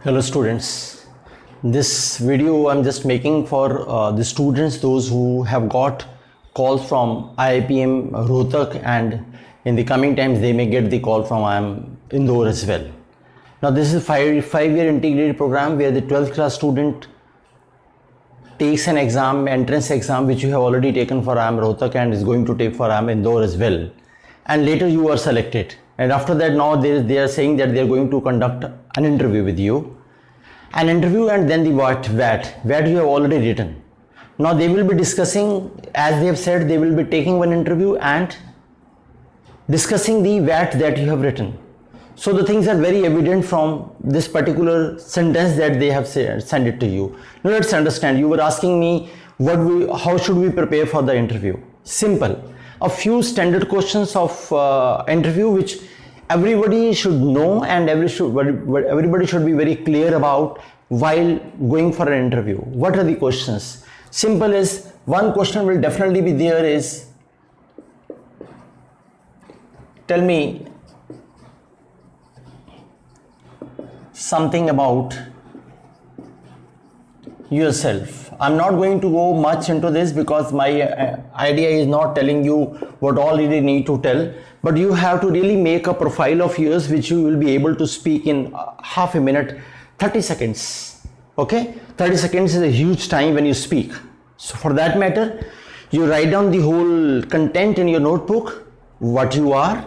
Hello students, this video I'm just making for the students, those who have got calls from IIPM Rohtak, and in the coming times they may get the call from IIM Indore as well. Now this is a five-year integrated program where the 12th class student takes an exam, entrance exam, which you have already taken for IIM Rohtak and is going to take for IIM Indore as well. And later you are selected. And after that, now they are saying that they are going to conduct an interview with you. An interview and then the VAT you have already written. Now they will be discussing, as they have said, they will be taking one interview and discussing the VAT that you have written. So the things are very evident from this particular sentence that they have sent it to you. Now let's understand. You were asking me how should we prepare for the interview? Simple. A few standard questions of interview which everybody should know and everybody should be very clear about while going for an interview. What are the questions? Simple is, one question will definitely be there is, tell me something about yourself. I'm not going to go much into this because my idea is not telling you what all you need to tell, but you have to really make a profile of yours which you will be able to speak in half a minute, 30 seconds. Okay, 30 seconds is a huge time when you speak. So for that matter, you write down the whole content in your notebook, what you are,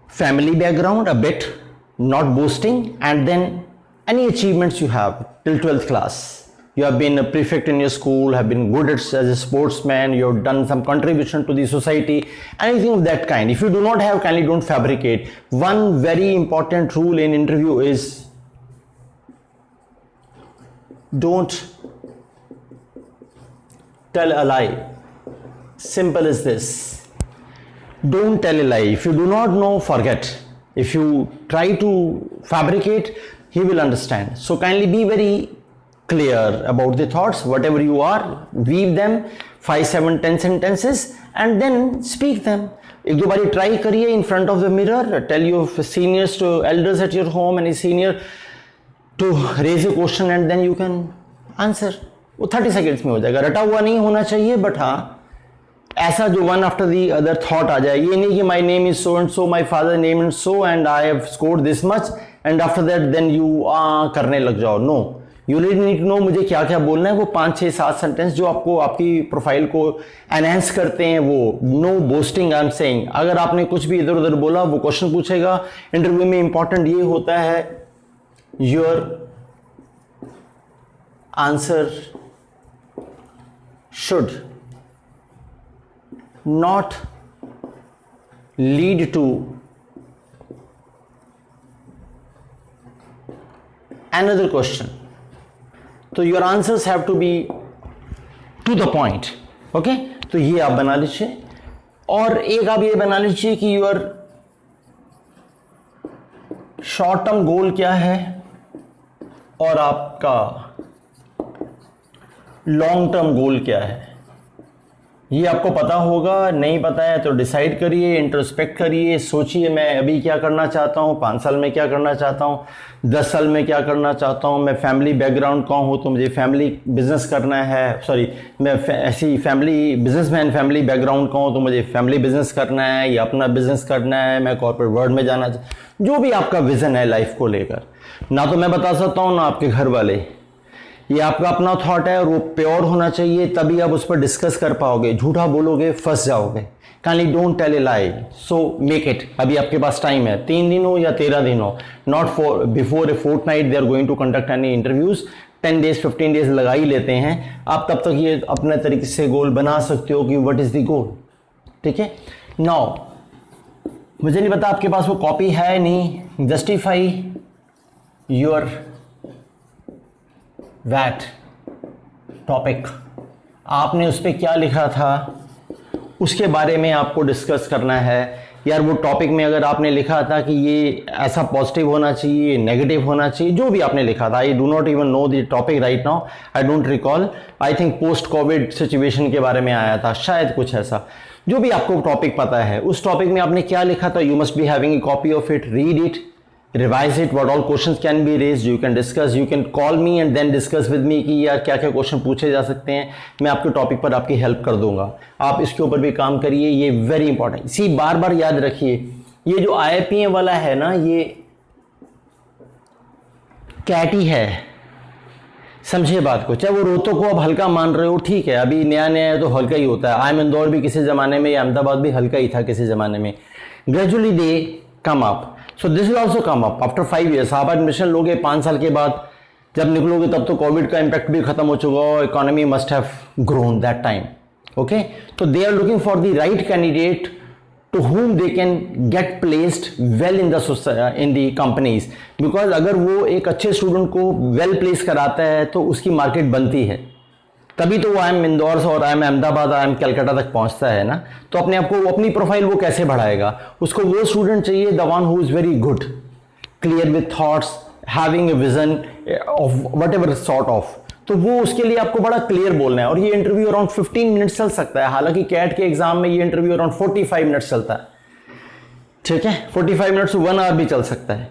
family background a bit, not boasting, and then any achievements you have till 12th class. You have been a prefect in your school, have been good as a sportsman, you have done some contribution to the society, anything of that kind. If you do not have, kindly don't fabricate. One very important rule in interview is don't tell a lie. Simple as this. Don't tell a lie. If you do not know, forget. If you try to fabricate, he will understand. So kindly be very clear about the thoughts, whatever you are, weave them, 5, 7, 10 sentences and then speak them. एक दो बारी try करिए in front of the mirror, tell your seniors to elders at your home and a senior to raise a question and then you can answer. वो 30 seconds में हो जाएगा. रटा हुआ नहीं होना चाहिए, but हाँ ऐसा जो one after the other thought आ जाए. ये नहीं कि my name is so and so, my father name is so and I have scored this much and after that then you करने लग जाओ. No. You really need to know मुझे क्या क्या बोलना है. वो 5, 6, 7 सेंटेंस जो आपको आपकी प्रोफाइल को एनहेंस करते हैं, वो no boasting I am saying. अगर आपने कुछ भी इधर उधर बोला, वो क्वेश्चन पूछेगा. इंटरव्यू में इंपॉर्टेंट ये होता है, your answer should not lead to another question. तो your answers have to be to the point. Okay, तो ये आप बना लीजिए. और एक आप ये बना लीजिए कि योर शॉर्ट टर्म गोल क्या है और आपका लॉन्ग टर्म गोल क्या है. ये आपको पता होगा. नहीं पता है तो डिसाइड करिए, इंट्रोस्पेक्ट करिए, सोचिए मैं अभी क्या करना चाहता हूँ, 5 साल में क्या करना चाहता हूँ, 10 साल में क्या करना चाहता हूँ. मैं फैमिली बैकग्राउंड का हूँ तो मुझे फैमिली बिजनेस करना है, मैं ऐसी फैमिली बिजनेसमैन फैमिली बैकग्राउंड का हूँ तो मुझे फैमिली बिजनेस करना है या अपना बिजनेस करना है, मैं कॉर्पोरेट वर्ल्ड में जाना. जो भी आपका विजन है लाइफ को लेकर, ना तो मैं बता सकता हूँ ना आपके घर वाले. ये आपका अपना थॉट है और वो प्योर होना चाहिए, तभी आप उस पर डिस्कस कर पाओगे. झूठा बोलोगे फंस जाओगे. Kindly don't tell a lie. So make it. अभी आपके पास टाइम है, 3 दिन हो या 13 दिन हो, not for before a fortnight they are going to conduct any interviews. 10 days 15 days लगा ही लेते हैं. आप तब तक ये अपने तरीके से गोल बना सकते हो कि व्हाट इज द गोल. ठीक है. नाउ मुझे नहीं पता आपके पास वो कॉपी है नहीं. Justify your what topic. आपने उस पर क्या लिखा था उसके बारे में आपको डिस्कस करना है. यार वो टॉपिक में अगर आपने लिखा था कि ये ऐसा पॉजिटिव होना चाहिए, नेगेटिव होना चाहिए, जो भी आपने लिखा था, I do not even know the topic right now, I don't recall. I think post Covid situation के बारे में आया था शायद, कुछ ऐसा. जो भी आपको टॉपिक पता है, उस टॉपिक में आपने क्या लिखा था, you must be having a copy of it. Read it revise it, what all questions can be raised, you can discuss, you can call me and then discuss with me कि यार क्या क्या question पूछे जा सकते हैं, मैं आपके टॉपिक पर आपकी हेल्प कर दूंगा। आप इसके ऊपर भी काम करिए, ये वेरी इंपॉर्टेंट। इसी बार बार याद रखिए, ये जो IIPM वाला है ना, ये कैट ही है, समझिए बात को। चाहे वो रोहतक को आप हल्का मान रहे हो, ठीक है, अभी नया नया है तो हल्का ही होता है। IIM इंदौर भी किसी ज़माने में, अहमदाबाद भी हल्का ही था किसी ज़माने में। Gradually they come up, so this will also come up after 5 years। आप एडमिशन लोगे 5 साल के बाद, जब निकलोगे तब तो कोविड का इम्पैक्ट भी खत्म हो चुका हो, economy must have grown that time. Okay, तो they are looking for the right candidate to whom they can get placed well in the companies, because अगर वो एक अच्छे स्टूडेंट को वेल प्लेस कराता है तो उसकी मार्केट बनती है, तभी तो वो IIM इंदौर से और IIM अहमदाबाद, IIM कलकत्ता तक पहुंचता है ना। तो अपने आप को, अपनी प्रोफाइल वो कैसे बढ़ाएगा? उसको वो स्टूडेंट चाहिए the one who is very good, clear with thoughts, having a vision of what ever sort of. तो वो उसके लिए आपको बड़ा क्लियर बोलना है। और ये इंटरव्यू अराउंड 15 मिनट्स चल सकता है, हालांकि कैट के एग्जाम में ये इंटरव्यू अराउंड 45 मिनट्स चलता है, ठीक है, 45 मिनट्स से 1 आवर भी चल सकता है।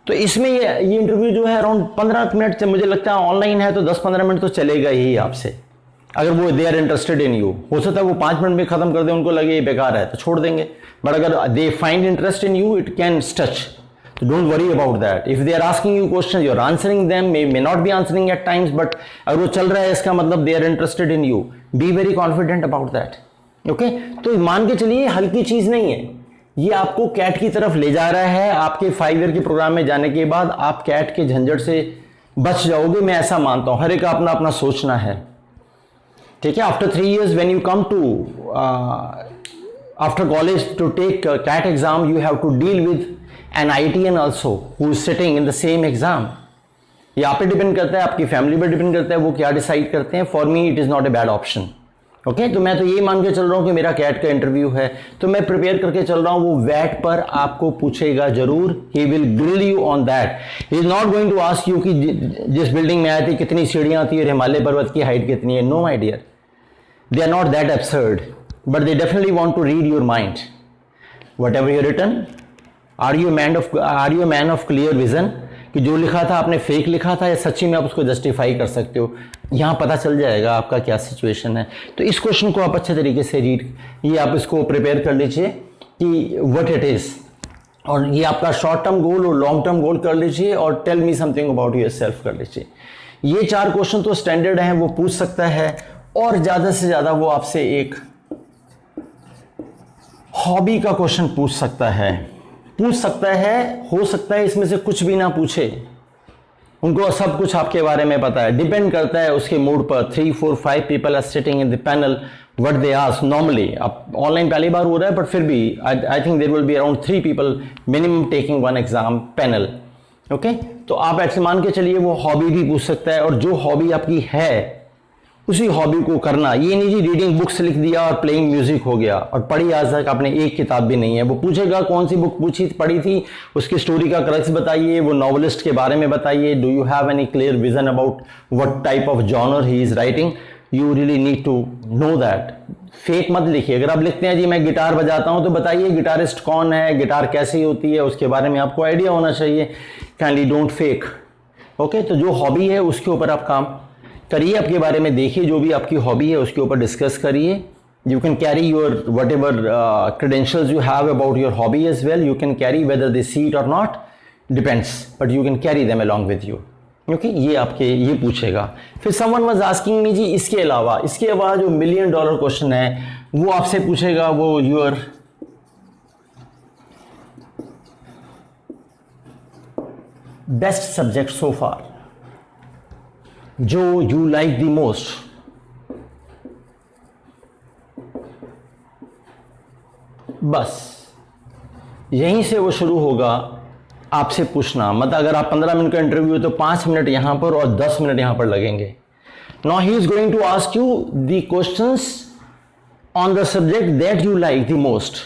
तो इसमें ये इंटरव्यू जो है अराउंड 15 मिनट, मुझे लगता है ऑनलाइन है तो 10-15 मिनट तो चलेगा ही आपसे, अगर वो they are interested in you. हो सकता है वो 5 मिनट में खत्म कर दे, उनको लगे ये बेकार है तो छोड़ देंगे, बट अगर they find interest in you, it can stretch. So don't worry about that. If they are asking you questions, you are answering them, may not be answering at times, but अगर वो चल रहा है इसका मतलब they are interested in you. Be very confident about that. Okay? तो मान के चलिए हल्की चीज नहीं है, ये आपको कैट की तरफ ले जा रहा है। आपके 5 ईयर के प्रोग्राम में जाने के बाद आप कैट के झंझट से बच जाओगे, मैं ऐसा मानता हूं। हर एक का अपना अपना सोचना है, ठीक है। After 3 years when you come to after college to take CAT exam, you have to deal with an IITian also who is sitting in the same exam। ये आप पे डिपेंड करता है, आपकी फैमिली पे डिपेंड करता है, वो क्या डिसाइड करते हैं। For me it is not a bad option. Okay, तो मैं तो ये मान के चल रहा हूँ कि मेरा कैट का इंटरव्यू है तो मैं प्रिपेयर करके चल रहा हूँ। वो वैट पर आपको पूछेगा जरूर, he will grill you on that. He is not going to ask you कि जिस बिल्डिंग में आए थे कितनी सीढ़ियाँ थी और हिमालय पर्वत की हाइट कितनी है। No my dear, they are not that absurd, but they definitely want to read your mind. Whatever you written, are you man of clear vision, कि जो लिखा था आपने फेक लिखा था या सच्ची में आप उसको जस्टिफाई कर सकते हो। यहाँ पता चल जाएगा आपका क्या सिचुएशन है। तो इस क्वेश्चन को आप अच्छे तरीके से रीड, ये आप इसको प्रिपेयर कर लीजिए कि व्हाट इट इज़, और ये आपका शॉर्ट टर्म गोल और लॉन्ग टर्म गोल कर लीजिए, और tell me something about yourself कर लीजिए। ये 4 क्वेश्चन तो स्टैंडर्ड हैं, वो पूछ सकता है, और ज़्यादा से ज़्यादा वो आपसे एक हॉबी का क्वेश्चन पूछ सकता है। हो सकता है इसमें से कुछ भी ना पूछे, उनको सब कुछ आपके बारे में पता है, डिपेंड करता है उसके मूड पर। 3, 4, 5 people are sitting in the panel, what they ask normally. अब ऑनलाइन पहली बार हो रहा है, बट फिर भी I think there will be around 3 people minimum taking 1 exam panel. Okay, तो आप ऐसे मान के चलिए वो हॉबी भी पूछ सकता है, और जो हॉबी आपकी है उसी हॉबी को करना। ये नहीं जी रीडिंग बुक्स लिख दिया और प्लेइंग म्यूजिक हो गया, और पढ़ी आज तक आपने एक किताब भी नहीं है। वो पूछेगा कौन सी बुक पढ़ी थी, उसकी स्टोरी का क्रक्स बताइए, वो नॉवलिस्ट के बारे में बताइए। Do you have any clear vision about what type of genre he is writing? You really need to know that. Fake मत लिखिए। अगर आप लिखते हैं जी मैं गिटार बजाता हूं, तो बताइए गिटारिस्ट कौन है, गिटार कैसी होती है, उसके बारे में आपको आइडिया होना चाहिए। Kindly don't fake. ओके, तो जो हॉबी है उसके ऊपर आप काम करिए, आपके बारे में देखिए, जो भी आपकी हॉबी है उसके ऊपर डिस्कस करिए। You can carry your whatever credentials you have about your hobby as well, you can carry whether they see it और not, depends, but you can carry them along with you. Okay, ये आपके ये पूछेगा। फिर someone was asking me जी इसके अलावा जो $1 मिलियन क्वेश्चन है वो आपसे पूछेगा, वो योर बेस्ट सब्जेक्ट सो फार, जो यू लाइक द मोस्ट। बस यहीं से वो शुरू होगा आपसे पूछना। मतलब अगर आप 15 मिनट का इंटरव्यू है तो 5 मिनट यहां पर और 10 मिनट यहां पर लगेंगे। Now he is going to ask you the questions on the subject that you like the most.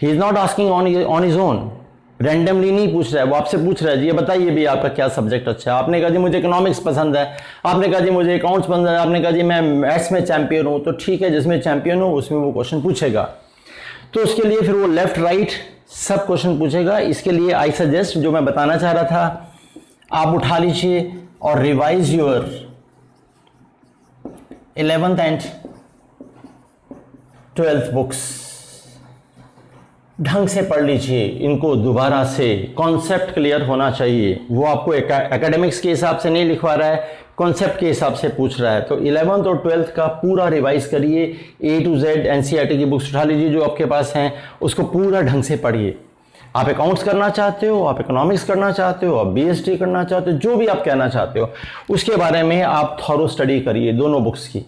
He is not asking on his own, randomly नहीं पूछ रहा है, वो आपसे पूछ रहा है जी ये बताइए भी आपका क्या सब्जेक्ट अच्छा है। आपने कहा जी मुझे इकोनॉमिक्स पसंद है, आपने कहा जी मुझे अकाउंट्स पसंद है, आपने कहा जी मैं मैथ्स में चैंपियन हूं, तो ठीक है जिसमें चैंपियन हो उसमें वो क्वेश्चन पूछेगा। तो उसके लिए फिर वो लेफ्ट राइट सब क्वेश्चन पूछेगा। इसके लिए आई सजेस्ट, जो मैं बताना चाह रहा था, आप उठा लीजिए और revise your 11th and 12th books, ढंग से पढ़ लीजिए इनको दोबारा से। कॉन्सेप्ट क्लियर होना चाहिए। वो आपको एकेडमिक्स के हिसाब से नहीं लिखवा रहा है, कॉन्सेप्ट के हिसाब से पूछ रहा है। तो 11th और 12th का पूरा रिवाइज करिए। A to Z NCERT की बुक्स उठा लीजिए जो आपके पास हैं, उसको पूरा ढंग से पढ़िए। आप अकाउंट्स करना चाहते हो, आप इकोनॉमिक्स करना चाहते हो, आप BST करना चाहते हो, जो भी आप कहना चाहते हो, उसके बारे में आप थॉरो स्टडी करिए दोनों बुक्स की।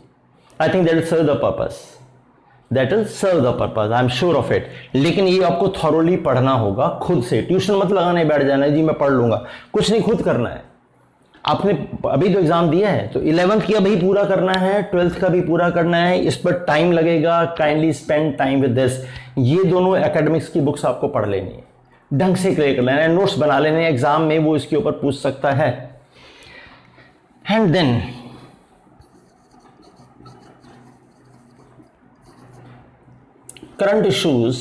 I think that will serve the purpose, that will serve the purpose, I am sure of it. लेकिन ये आपको थॉरोली पढ़ना होगा खुद से। ट्यूशन मत लगाने बैठ जाना जी मैं पढ़ लूंगा, कुछ नहीं, खुद करना है। आपने अभी तो एग्जाम दिया है, तो 11th की अभी पूरा करना है, 12th का भी पूरा करना है। इस पर टाइम लगेगा, kindly spend time with this. ये दोनों एकेडमिक्स की बुक्स आपको पढ़ लेनी है, ढंग से क्लियर कर लेना है, नोट्स बना लेने हैं। एग्जाम में वो इसके ऊपर पूछ सकता है। And then current issues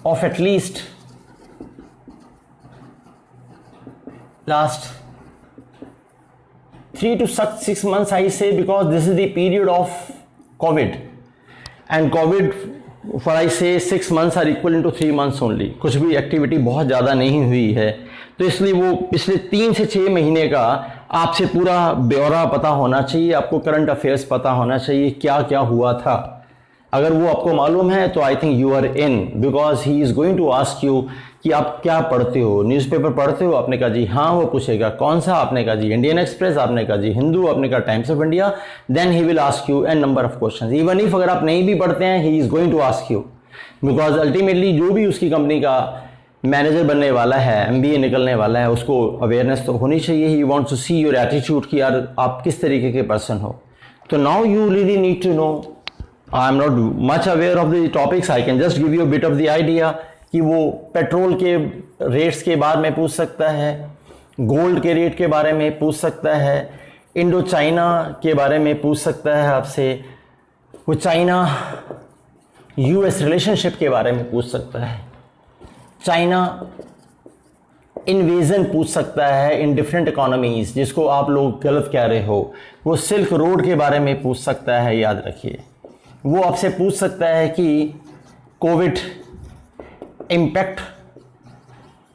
of at least last 3 to 6 months, I say, because this is the period of COVID, and COVID, for I say 6 months are equal into 3 months only. कुछ भी activity बहुत ज़्यादा नहीं हुई है, तो इसलिए वो पिछले 3 से 6 महीने का आपसे पूरा ब्यौरा पता होना चाहिए। आपको करंट अफेयर्स पता होना चाहिए, क्या क्या हुआ था। अगर वो आपको मालूम है तो I think you are in, because he is going to ask you कि आप क्या पढ़ते हो, न्यूज़पेपर पढ़ते हो, आपने कहा जी हाँ, वो पूछेगा कौन सा, आपने कहा जी इंडियन एक्सप्रेस, आपने कहा जी हिंदू, आपने कहा Times of India, then he will ask you n number of questions. Even if अगर आप नहीं भी पढ़ते हैं, he is going to ask you, because ultimately जो भी उसकी कंपनी का मैनेजर बनने वाला है, MBA निकलने वाला है, उसको अवेयरनेस तो होनी चाहिए। He wants to see your attitude कि यार आप किस तरीके के पर्सन हो। तो now you really need to know, I am not much aware of the topics, I can just give you bit of the idea कि वो पेट्रोल के रेट्स के बारे में पूछ सकता है, गोल्ड के रेट के बारे में पूछ सकता है, इंडो चाइना के बारे में पूछ सकता है आपसे, वो चाइना US रिलेशनशिप के बारे में पूछ सकता है, चाइना इन्वेजन पूछ सकता है इन डिफरेंट इकोनॉमीज, जिसको आप लोग गलत कह रहे हो। वो सिल्क रोड के बारे में पूछ सकता है, याद रखिए। वो आपसे पूछ सकता है कि कोविड इम्पैक्ट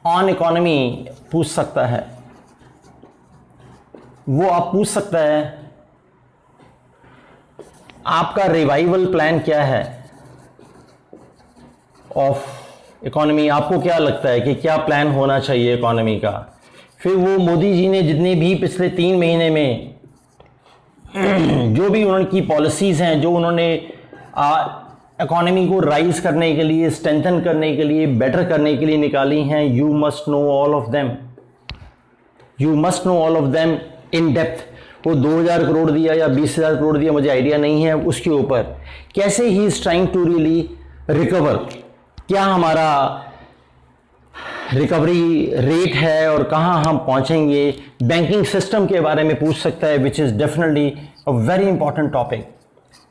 ऑन इकोनॉमी पूछ सकता है। वो आप पूछ सकता है आपका रिवाइवल प्लान क्या है ऑफ इकोनॉमी, आपको क्या लगता है कि क्या प्लान होना चाहिए इकोनॉमी का। फिर वो मोदी जी ने जितने भी पिछले 3 महीने में जो भी उनकी पॉलिसीज़ हैं, जो उन्होंने इकोनॉमी को राइज करने के लिए, स्ट्रेंथन करने के लिए, बेटर करने के लिए निकाली हैं, you must know all of them, you must know all of them in depth. वो 2000 करोड़ दिया या 20,000 करोड़ दिया, मुझे आइडिया नहीं है उसके ऊपर। कैसे he is trying to really recover, क्या हमारा रिकवरी रेट है और कहाँ हम पहुँचेंगे। बैंकिंग सिस्टम के बारे में पूछ सकता है, which is definitely a very important topic.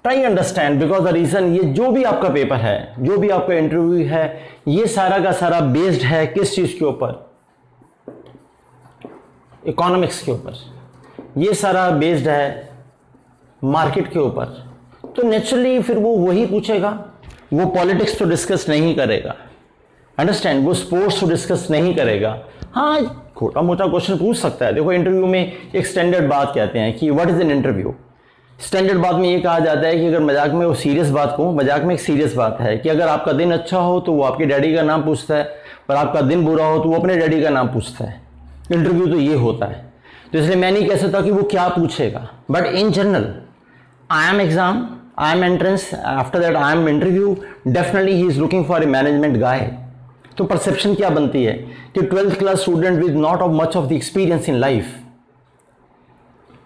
Try understand, because the reason, ये जो भी आपका पेपर है, जो भी आपका इंटरव्यू है, ये सारा का सारा बेस्ड है किस चीज़ के ऊपर, इकोनॉमिक्स के ऊपर। ये सारा बेस्ड है मार्केट के ऊपर। तो नेचुरली फिर वो वही पूछेगा। वो पॉलिटिक्स तो डिस्कस नहीं करेगा, अंडरस्टैंड, वो स्पोर्ट्स तो डिस्कस नहीं करेगा। हाँ, छोटा मोटा क्वेश्चन पूछ सकता है। देखो, इंटरव्यू में एक स्टैंडर्ड बात कहते हैं कि what is an interview. Standard बात में ये कहा जाता है कि अगर मजाक में वो सीरियस बात को, मजाक में एक सीरियस बात है कि अगर आपका दिन अच्छा हो तो वो आपके डैडी का नाम पूछता है, और आपका दिन बुरा हो तो वो अपने डैडी का नाम पूछता है। इंटरव्यू तो ये होता है। तो इसलिए मैं नहीं कह सकता कि वो क्या पूछेगा, but in general I am exam, I am entrance, after that I am interview, definitely he is looking for a management guy. तो परसेप्शन क्या बनती है कि 12th class student with not of much of the experience in life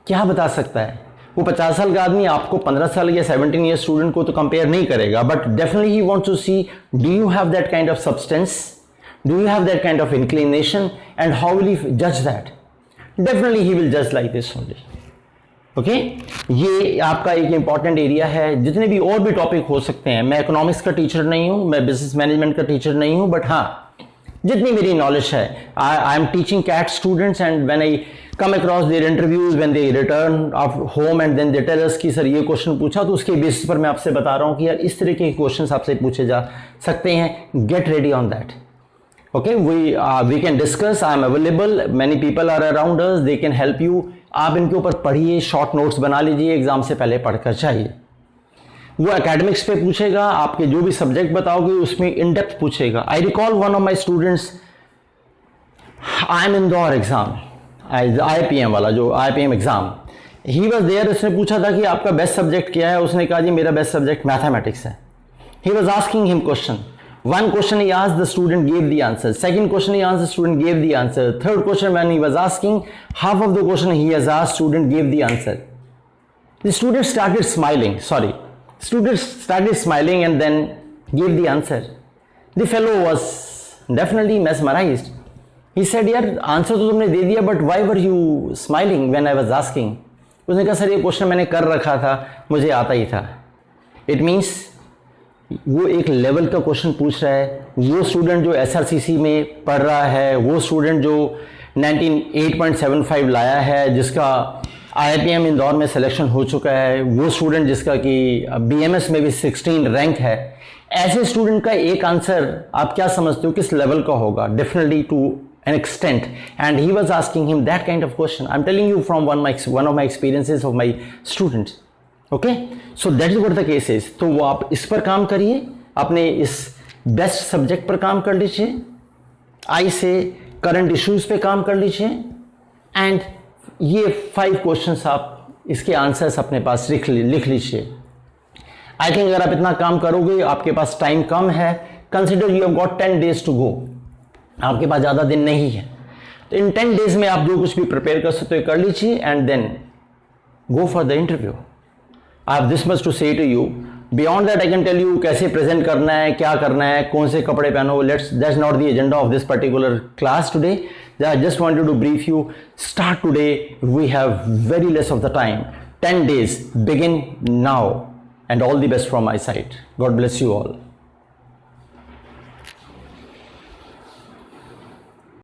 क्या बता सकता है। वो 50 साल का आदमी आपको 15 साल या 17 ईयर स्टूडेंट को तो कंपेयर नहीं करेगा, but definitely he wants to see do you have that kind of substance, do you have that kind of inclination, and how will he जज that. Definitely he will judge like this only. Okay ये आपका एक important area है। जितने भी और भी topic हो सकते हैं, मैं इकोनॉमिक्स का टीचर नहीं हूं, मैं बिजनेस मैनेजमेंट का टीचर नहीं हूं, बट हाँ जितनी मेरी नॉलेज है, I am teaching CAT students and when I come across their interviews, when they return of home and then they tell us कि सर ये क्वेश्चन पूछा, तो उसके बेसिस पर मैं आपसे बता रहा हूं कि यार इस तरह के क्वेश्चंस आपसे पूछे जा सकते हैं। Get ready on that. Okay we can discuss, I am available, many people are around us, they can help you. आप इनके ऊपर पढ़िए, शॉर्ट नोट्स बना लीजिए, एग्जाम से पहले पढ़कर चाहिए। वो एकेडमिक्स पे पूछेगा, आपके जो भी सब्जेक्ट बताओगे उसमें इन डेप्थ पूछेगा। I recall one of my students, I am Indore exam, IIPM वाला जो IIPM exam, he was there. उसने पूछा था कि आपका बेस्ट सब्जेक्ट क्या है, उसने कहा जी मेरा बेस्ट सब्जेक्ट मैथमेटिक्स है। He was asking him question, one question he asked, the student gave the answer. Second question he asked, the student gave the answer. Third question, when he was asking, half of the question he has asked, student gave the answer. The student started smiling, and then gave the answer. The fellow was definitely mesmerized. He said, यार answer तो तुमने दे दिया, but why were you smiling when I was asking? उसने कहा sir ये question मैंने कर रखा था, मुझे आता ही था। It means वो एक लेवल का क्वेश्चन पूछ रहा है। वो स्टूडेंट जो SRCC में पढ़ रहा है, वो स्टूडेंट जो 98.75 लाया है, जिसका IIPM इंदौर में सिलेक्शन हो चुका है, वो स्टूडेंट जिसका कि BMS में भी 16 रैंक है, ऐसे स्टूडेंट का एक आंसर आप क्या समझते हो किस लेवल का होगा? Definitely to an extent, and he was asking him that kind of question. I am telling you from one of my experiences of my students. Okay, so that is what the case is. तो वो आप इस पर काम करिए, अपने इस best subject पर काम कर लीजिए, आई से करंट इश्यूज पे काम कर लीजिए, एंड ये 5 क्वेश्चंस आप इसके आंसर्स अपने पास लिख लीजिए। आई थिंक अगर आप इतना काम करोगे, आपके पास टाइम कम है, consider you have got 10 days to go, आपके पास ज़्यादा दिन नहीं है, तो इन 10 days में आप जो कुछ भी प्रिपेयर कर सकते हो कर लीजिए, and then go for the interview. I have this much to say to you. Beyond that, I can tell you कैसे प्रेजेंट करना है, क्या करना है, कौन से कपड़े पहनो। That's not the agenda of this particular class today. I just wanted to brief you. Start today. We have very less of the time. 10 days. Begin now. And all the best from my side. God bless you all.